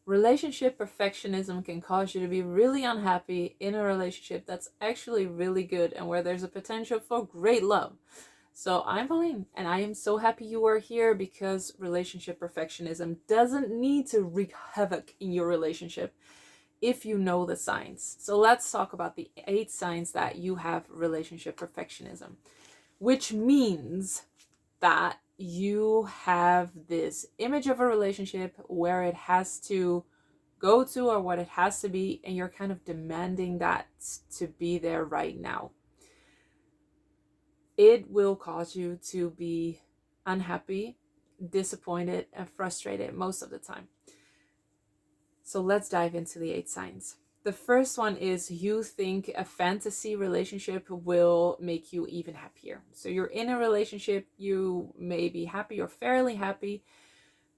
Relationship perfectionism can cause you to be really unhappy in a relationship that's actually really good and where there's a potential for great love. So I'm Pauline, and I am so happy you are here because relationship perfectionism doesn't need to wreak havoc in your relationship if you know the signs. So let's talk about the 8 signs that you have relationship perfectionism, which means that you have this image of a relationship where it has to go to or what it has to be, and you're kind of demanding that to be there right now. It will cause you to be unhappy, disappointed, and frustrated most of the time. So let's dive into the 8 signs. The first one is you think a fantasy relationship will make you even happier. So you're in a relationship, you may be happy or fairly happy,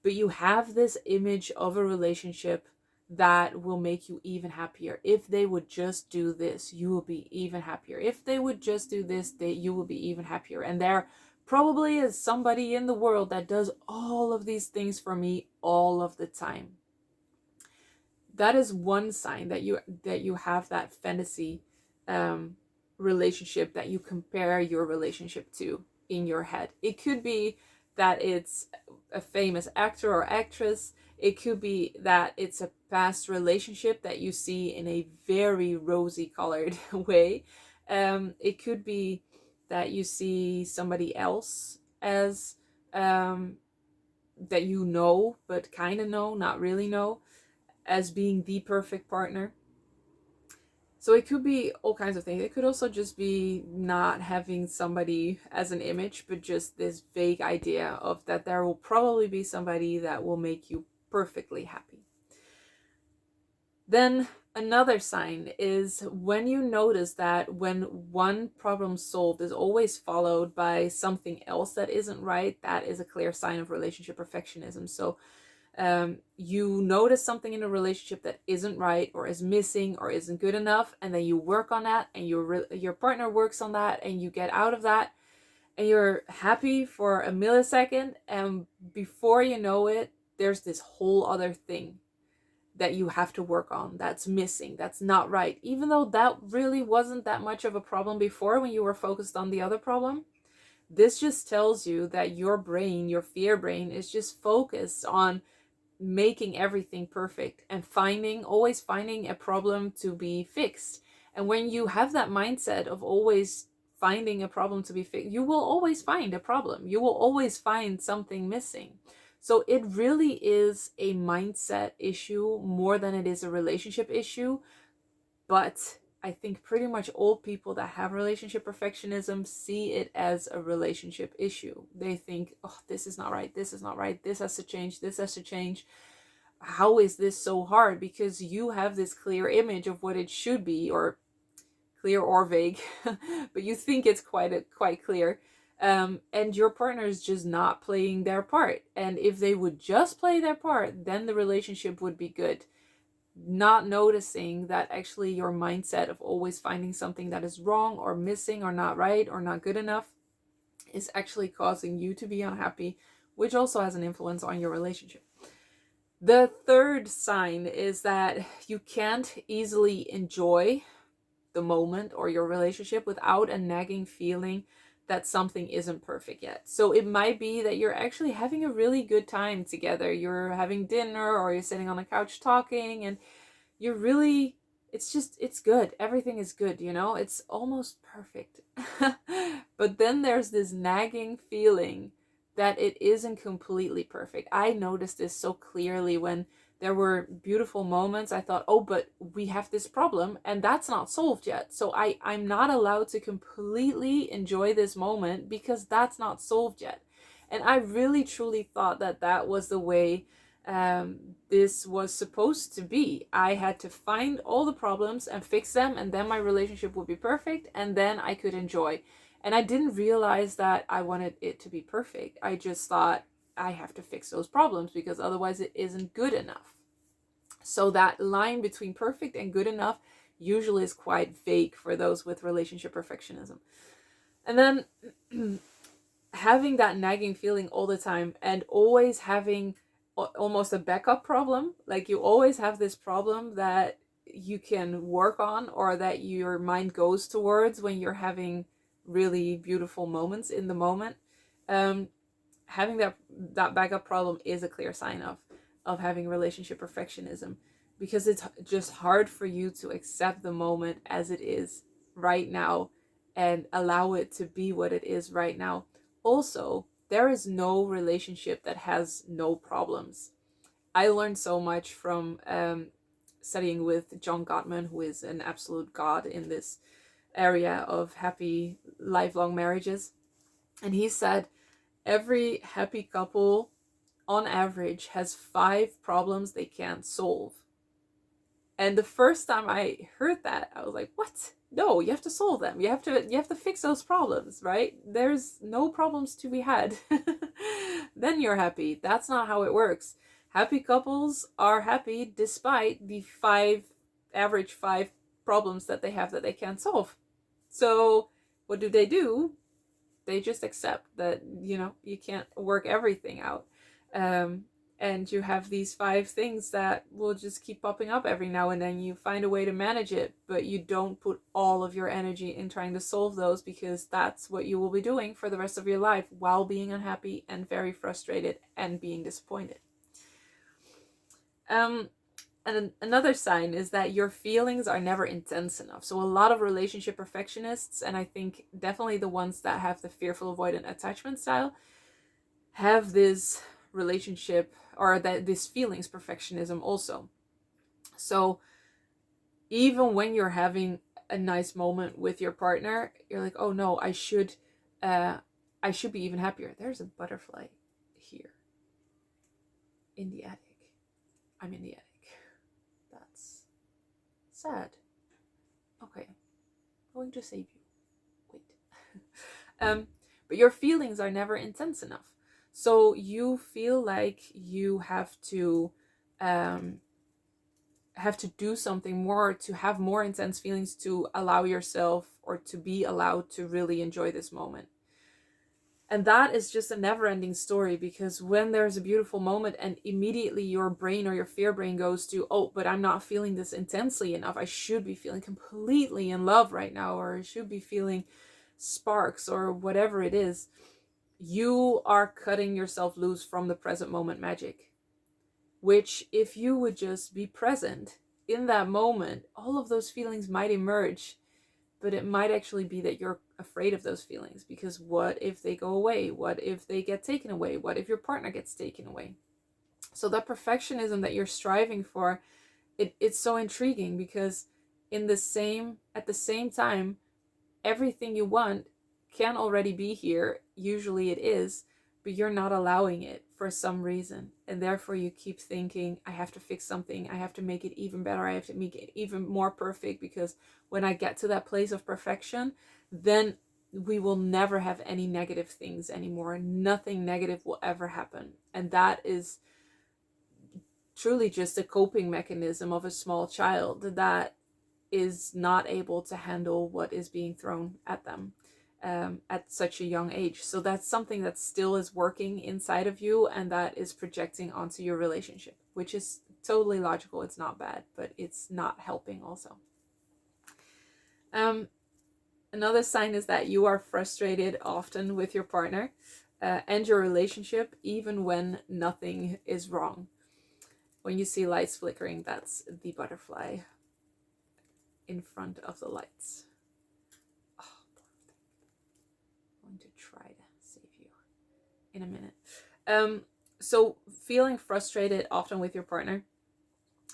but you have this image of a relationship that will make you even happier. If they would just do this, you will be even happier. If they would just do this, you will be even happier. And there probably is somebody in the world that does all of these things for me all of the time. That is one sign that you have that fantasy relationship that you compare your relationship to in your head. It could be that it's a famous actor or actress. It could be that it's a past relationship that you see in a very rosy colored way. It could be that you see somebody else as that you know, but kind of know, not really know, as being the perfect partner. So it could be all kinds of things. It could also just be not having somebody as an image, but just this vague idea of that there will probably be somebody that will make you perfectly happy. Then another sign is when you notice that when one problem solved is always followed by something else that isn't right, that is a clear sign of relationship perfectionism. So you notice something in a relationship that isn't right or is missing or isn't good enough, and then you work on that, and your partner works on that, and you get out of that, and you're happy for a millisecond, and before you know it, there's this whole other thing that you have to work on that's missing, that's not right, even though that really wasn't that much of a problem before when you were focused on the other problem. This just tells you that your brain, your fear brain, is just focused on making everything perfect and always finding a problem to be fixed. And when you have that mindset of always finding a problem to be fixed, you will always find a problem. You will always find something missing. So it really is a mindset issue more than it is a relationship issue. But I think pretty much all people that have relationship perfectionism see it as a relationship issue. They think, oh, this is not right. This is not right. This has to change. This has to change. How is this so hard? Because you have this clear image of what it should be, or clear or vague, but you think it's quite clear. And your partner is just not playing their part. And if they would just play their part, then the relationship would be good. Not noticing that actually your mindset of always finding something that is wrong or missing or not right or not good enough is actually causing you to be unhappy, which also has an influence on your relationship. The third sign is that you can't easily enjoy the moment or your relationship without a nagging feeling that something isn't perfect yet. So it might be that you're actually having a really good time together. You're having dinner or you're sitting on the couch talking, and you're really, it's good. Everything is good, it's almost perfect. But then there's this nagging feeling that it isn't completely perfect. I noticed this so clearly when there were beautiful moments. I thought, oh, but we have this problem and that's not solved yet. So I'm not allowed to completely enjoy this moment because that's not solved yet. And I really truly thought that that was the way this was supposed to be. I had to find all the problems and fix them, and then my relationship would be perfect, and then I could enjoy. And I didn't realize that I wanted it to be perfect. I just thought I have to fix those problems because otherwise it isn't good enough. So that line between perfect and good enough usually is quite vague for those with relationship perfectionism. And then having that nagging feeling all the time and always having almost a backup problem. Like you always have this problem that you can work on, or that your mind goes towards when you're having really beautiful moments in the moment. Um, Having that backup problem is a clear sign of having relationship perfectionism, because it's just hard for you to accept the moment as it is right now and allow it to be what it is right now. Also, there is no relationship that has no problems. I learned so much from studying with John Gottman, who is an absolute god in this area of happy lifelong marriages. And he said every happy couple on average has 5 problems they can't solve. And the first time I heard that, I was like, what? No, you have to solve them. You have to fix those problems, right? There's no problems to be had. Then you're happy. That's not how it works. Happy couples are happy despite the average 5 problems that they have that they can't solve. So what do? They just accept that, you can't work everything out. And you have these 5 things that will just keep popping up every now and then. You find a way to manage it, but you don't put all of your energy in trying to solve those, because that's what you will be doing for the rest of your life, while being unhappy and very frustrated and being disappointed. And another sign is that your feelings are never intense enough. So a lot of relationship perfectionists, and I think definitely the ones that have the fearful avoidant attachment style, have this relationship, or that this feelings perfectionism also. So even when you're having a nice moment with your partner, you're like, oh no, I should be even happier. There's a butterfly here in the attic. I'm in the attic. That's sad. Okay, going to save you. Wait. But your feelings are never intense enough. So you feel like you have to do something more to have more intense feelings to allow yourself, or to be allowed to really enjoy this moment. And that is just a never-ending story, because when there's a beautiful moment and immediately your brain, or your fear brain, goes to, oh, but I'm not feeling this intensely enough. I should be feeling completely in love right now, or I should be feeling sparks, or whatever it is. You are cutting yourself loose from the present moment magic, which, if you would just be present in that moment, all of those feelings might emerge. But it might actually be that you're afraid of those feelings, because what if they go away? What if they get taken away? What if your partner gets taken away? So that perfectionism that you're striving for, it's so intriguing, because at the same time, everything you want can already be here. Usually it is, but you're not allowing it for some reason. And therefore you keep thinking, I have to fix something. I have to make it even better. I have to make it even more perfect, because when I get to that place of perfection, then we will never have any negative things anymore. Nothing negative will ever happen. And that is truly just a coping mechanism of a small child that is not able to handle what is being thrown at them at such a young age. So that's something that still is working inside of you, and that is projecting onto your relationship, which is totally logical. It's not bad, but it's not helping also. Another sign is that you are frustrated often with your partner and your relationship, even when nothing is wrong. When you see lights flickering, that's the butterfly in front of the lights. Oh, I'm going to try to save you in a minute. So feeling frustrated often with your partner,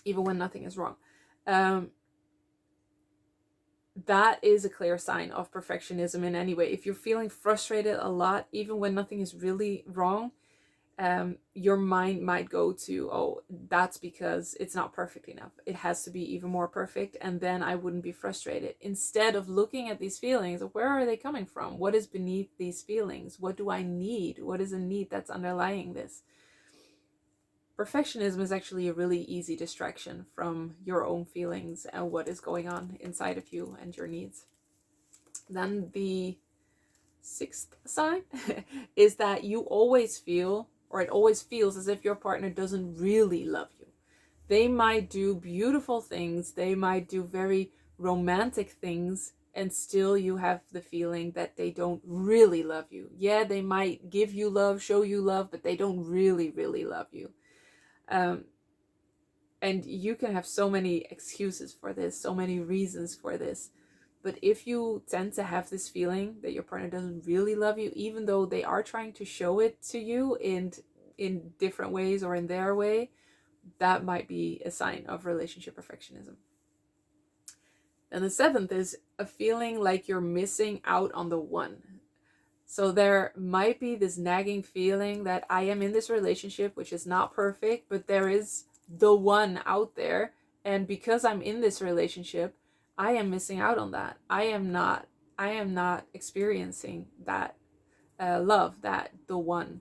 even when nothing is wrong, that is a clear sign of perfectionism in any way. If you're feeling frustrated a lot, even when nothing is really wrong, your mind might go to, oh, that's because it's not perfect enough. It has to be even more perfect, and then I wouldn't be frustrated. Instead of looking at these feelings, where are they coming from? What is beneath these feelings? What do I need? What is a need that's underlying this? Perfectionism is actually a really easy distraction from your own feelings and what is going on inside of you and your needs. Then the 6th sign is that you always feel or it always feels as if your partner doesn't really love you. They might do beautiful things, they might do very romantic things, and still you have the feeling that they don't really love you. Yeah, they might give you love, show you love, but they don't really love you. Um, and you can have so many excuses for this, so many reasons for this. But if you tend to have this feeling that your partner doesn't really love you, even though they are trying to show it to you in different ways or in their way, that might be a sign of relationship perfectionism. And the seventh is a feeling like you're missing out on the one. So there might be this nagging feeling that I am in this relationship, which is not perfect, but there is the one out there. And because I'm in this relationship, I am missing out on that. I am not experiencing that love, that the one.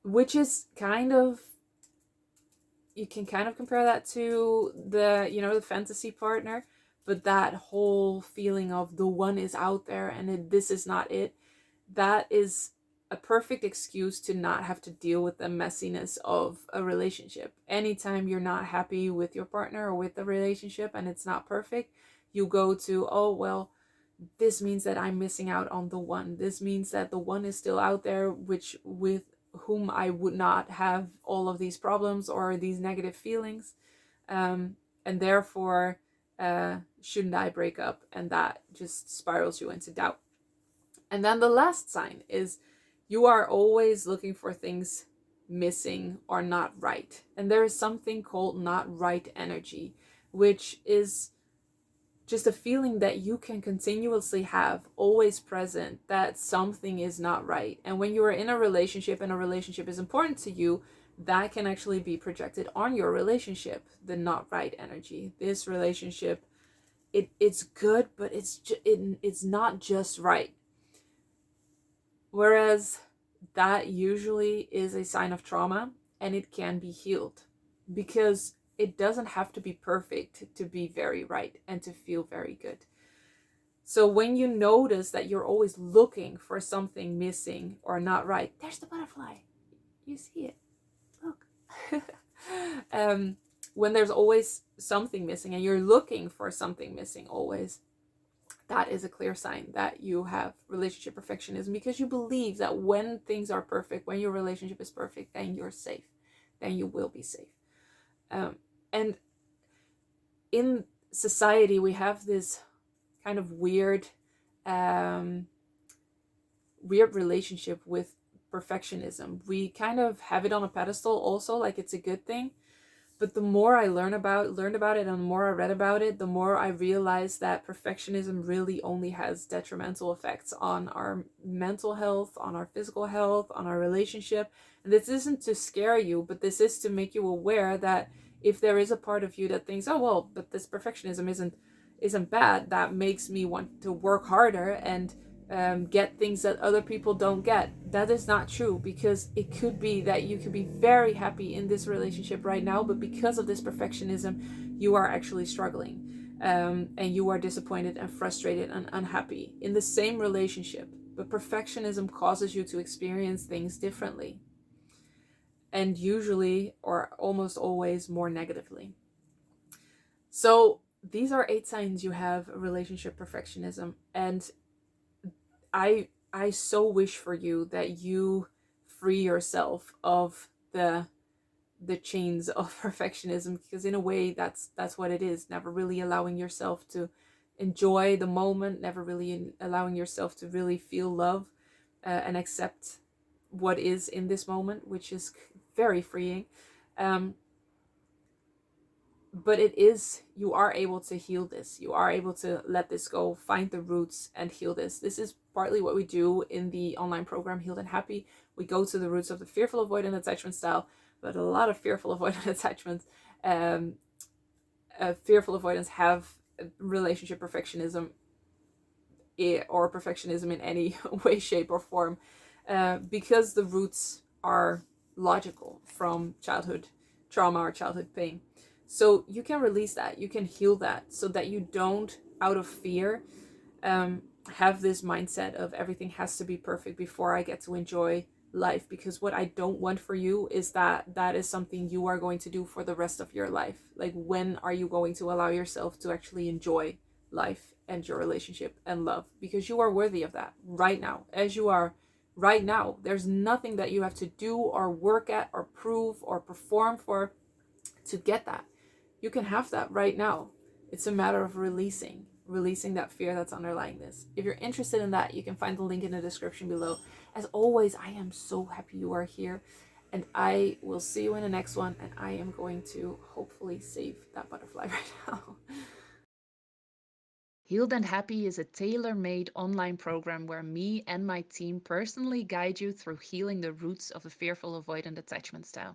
Which is kind of, you can kind of compare that to the fantasy partner, but that whole feeling of the one is out there and this is not it, that is a perfect excuse to not have to deal with the messiness of a relationship. Anytime you're not happy with your partner or with the relationship and it's not perfect, you go to, oh, well, this means that I'm missing out on the one. This means that the one is still out there, with whom I would not have all of these problems or these negative feelings. And therefore, shouldn't I break up? And that just spirals you into doubt. And then the last sign is you are always looking for things missing or not right. And there is something called not right energy, which is just a feeling that you can continuously have, always present, that something is not right. And when you are in a relationship and a relationship is important to you, that can actually be projected on your relationship, the not right energy. This relationship, it's good, but it's not just right. Whereas that usually is a sign of trauma, and it can be healed, because it doesn't have to be perfect to be very right and to feel very good. So when you notice that you're always looking for something missing or not right, there's the butterfly. You see it. Look. When there's always something missing and you're looking for something missing always, that is a clear sign that you have relationship perfectionism, because you believe that when things are perfect, when your relationship is perfect, then you're safe. Then you will be safe. And in society, we have this kind of weird relationship with perfectionism. We kind of have it on a pedestal also, like it's a good thing. But the more I learned about it and the more I read about it, the more I realized that perfectionism really only has detrimental effects on our mental health, on our physical health, on our relationship. And this isn't to scare you, but this is to make you aware that if there is a part of you that thinks, oh, well, but this perfectionism isn't bad, that makes me want to work harder and get things that other people don't get. That is not true, because it could be that you could be very happy in this relationship right now, but because of this perfectionism, you are actually struggling, and you are disappointed and frustrated and unhappy in the same relationship. But perfectionism causes you to experience things differently, and usually, or almost always, more negatively. So these are 8 signs you have relationship perfectionism, and I so wish for you that you free yourself of the chains of perfectionism, because in a way that's what it is. Never really allowing yourself to enjoy the moment, never really allowing yourself to really feel love and accept what is in this moment, which is very freeing. But you are able to heal this. You are able to let this go, find the roots and heal this. This is partly what we do in the online program, Healed and Happy. We go to the roots of the fearful avoidant attachment style, but a lot of fearful avoidant attachments, fearful avoidance have relationship perfectionism, or perfectionism in any way, shape, or form, because the roots are logical from childhood trauma or childhood pain. So you can release that, you can heal that, so that you don't, out of fear, have this mindset of everything has to be perfect before I get to enjoy life, because what I don't want for you is that that is something you are going to do for the rest of your life. Like, when are you going to allow yourself to actually enjoy life and your relationship and love? Because you are worthy of that right now, as you are right now. There's nothing that you have to do or work at or prove or perform for to get that. You can have that right now. It's a matter of releasing that fear that's underlying this. If you're interested in that, you can find the link in the description below. As always, I am so happy you are here, and I will see you in the next one, and I am going to hopefully save that butterfly right now. Healed and Happy is a tailor made online program where me and my team personally guide you through healing the roots of the fearful avoidant attachment style.